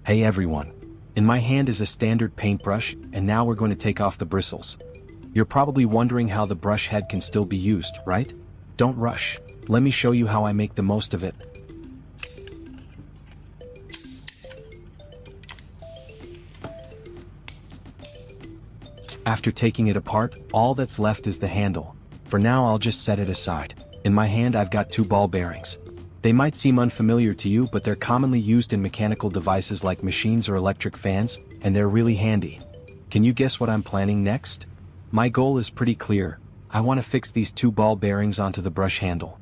Hey everyone. In my hand is a standard paintbrush, and now we're going to take off the bristles. You're probably wondering how the brush head can still be used, right? Don't rush. Let me show you how I make the most of it. After taking it apart, all that's left is the handle. For now I'll just set it aside. In my hand I've got two ball bearings. They might seem unfamiliar to you, but they're commonly used in mechanical devices like machines or electric fans, and they're really handy. Can you guess what I'm planning next? My goal is pretty clear. I want to fix these two ball bearings onto the brush handle.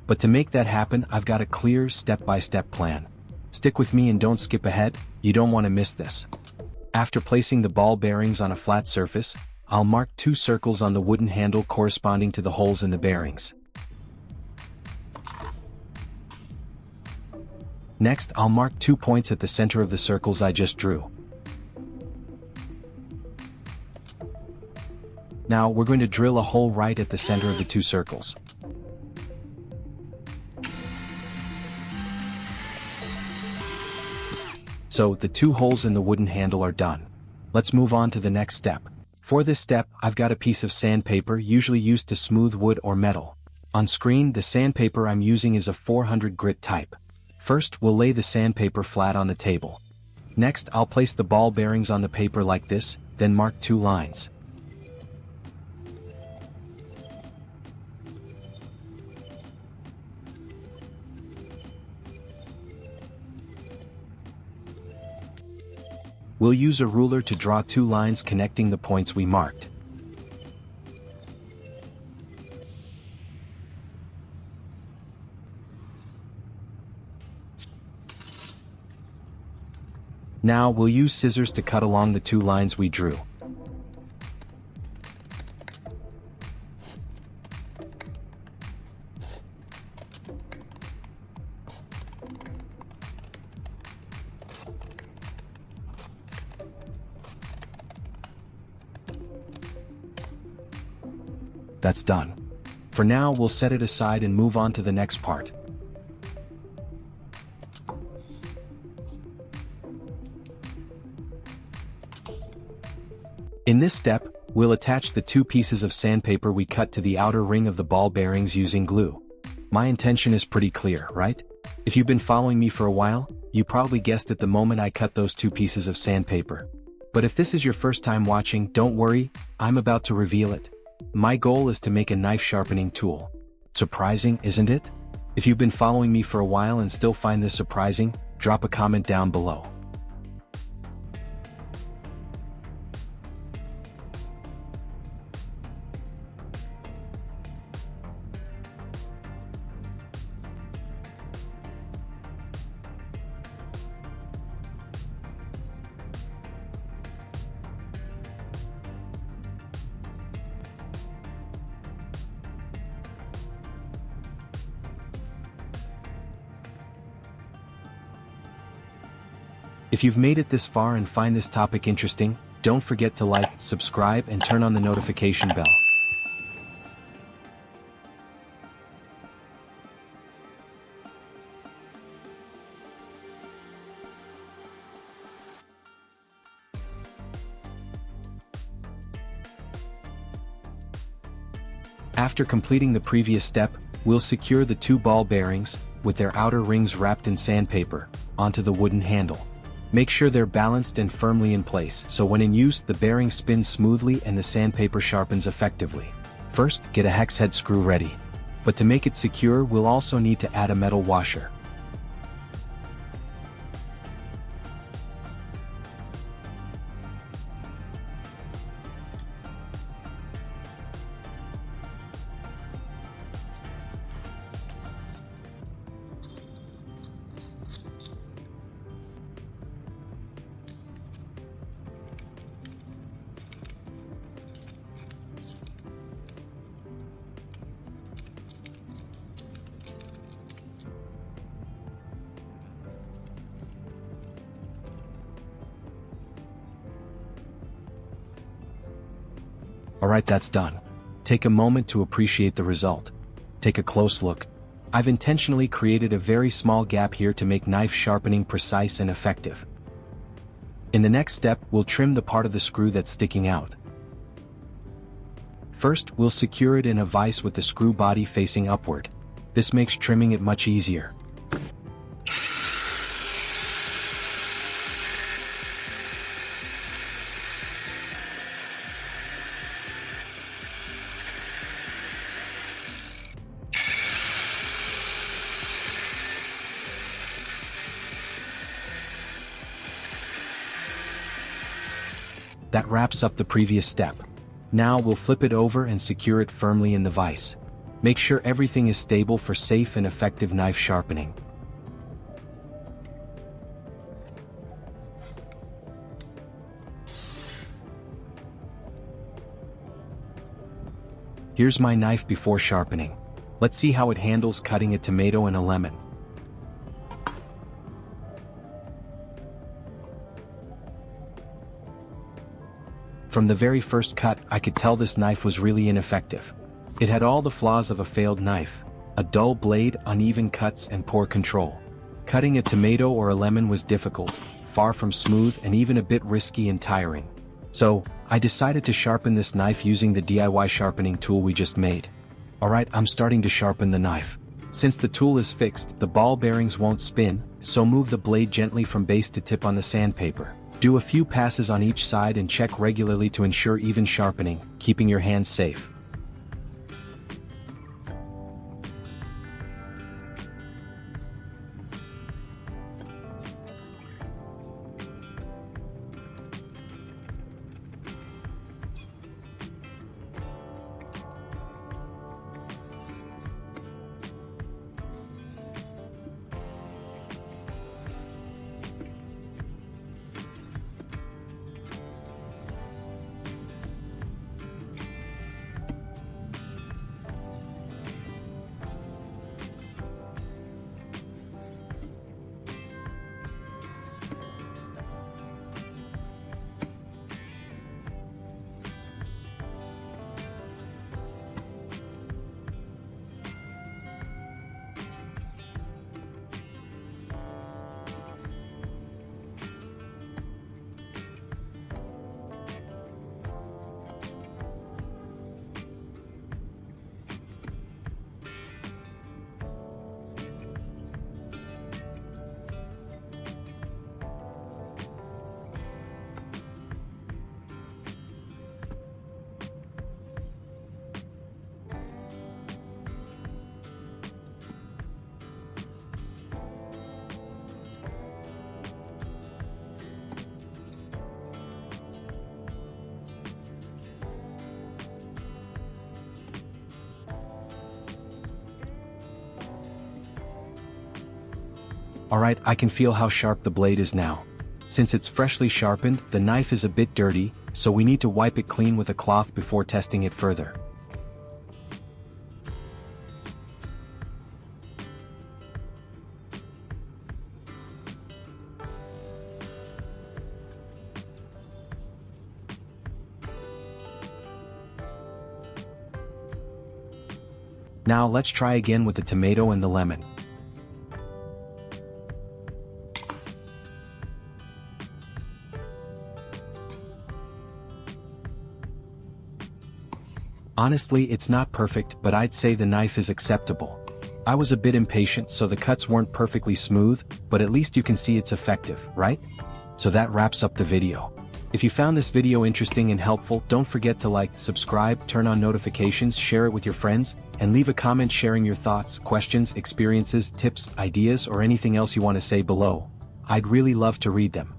But to make that happen, I've got a clear step-by-step plan. Stick with me and don't skip ahead, you don't want to miss this. After placing the ball bearings on a flat surface, I'll mark two circles on the wooden handle corresponding to the holes in the bearings. Next, I'll mark 2 points at the center of the circles I just drew. Now, we're going to drill a hole right at the center of the two circles. So, the two holes in the wooden handle are done. Let's move on to the next step. For this step, I've got a piece of sandpaper usually used to smooth wood or metal. On screen, the sandpaper I'm using is a 400 grit type. First, we'll lay the sandpaper flat on the table. Next, I'll place the ball bearings on the paper like this, then mark 2 lines. We'll use a ruler to draw 2 lines connecting the points we marked. Now we'll use scissors to cut along the 2 lines we drew. That's done. For now, we'll set it aside and move on to the next part. In this step, we'll attach the 2 pieces of sandpaper we cut to the outer ring of the ball bearings using glue. My intention is pretty clear, right? If you've been following me for a while, you probably guessed it the moment I cut those 2 pieces of sandpaper. But if this is your first time watching, don't worry, I'm about to reveal it. My goal is to make a knife sharpening tool. Surprising, isn't it? If you've been following me for a while and still find this surprising, drop a comment down below. If you've made it this far and find this topic interesting, don't forget to like, subscribe, and turn on the notification bell. After completing the previous step, we'll secure the 2 ball bearings, with their outer rings wrapped in sandpaper, onto the wooden handle. Make sure they're balanced and firmly in place, so when in use the bearing spins smoothly and the sandpaper sharpens effectively. First, get a hex head screw ready. But to make it secure, we'll also need to add a metal washer. Alright, that's done. Take a moment to appreciate the result. Take a close look. I've intentionally created a very small gap here to make knife sharpening precise and effective. In the next step, we'll trim the part of the screw that's sticking out. First, we'll secure it in a vise with the screw body facing upward. This makes trimming it much easier. That wraps up the previous step. Now we'll flip it over and secure it firmly in the vise. Make sure everything is stable for safe and effective knife sharpening. Here's my knife before sharpening. Let's see how it handles cutting a tomato and a lemon. From the very first cut, I could tell this knife was really ineffective. It had all the flaws of a failed knife: a dull blade, uneven cuts, and poor control. Cutting a tomato or a lemon was difficult, far from smooth, and even a bit risky and tiring. So, I decided to sharpen this knife using the DIY sharpening tool we just made. Alright, I'm starting to sharpen the knife. Since the tool is fixed, the ball bearings won't spin, so move the blade gently from base to tip on the sandpaper. Do a few passes on each side and check regularly to ensure even sharpening, keeping your hands safe. Alright, I can feel how sharp the blade is now. Since it's freshly sharpened, the knife is a bit dirty, so we need to wipe it clean with a cloth before testing it further. Now let's try again with the tomato and the lemon. Honestly, it's not perfect, but I'd say the knife is acceptable. I was a bit impatient, so the cuts weren't perfectly smooth, but at least you can see it's effective, right? So that wraps up the video. If you found this video interesting and helpful, don't forget to like, subscribe, turn on notifications, share it with your friends, and leave a comment sharing your thoughts, questions, experiences, tips, ideas, or anything else you want to say below. I'd really love to read them.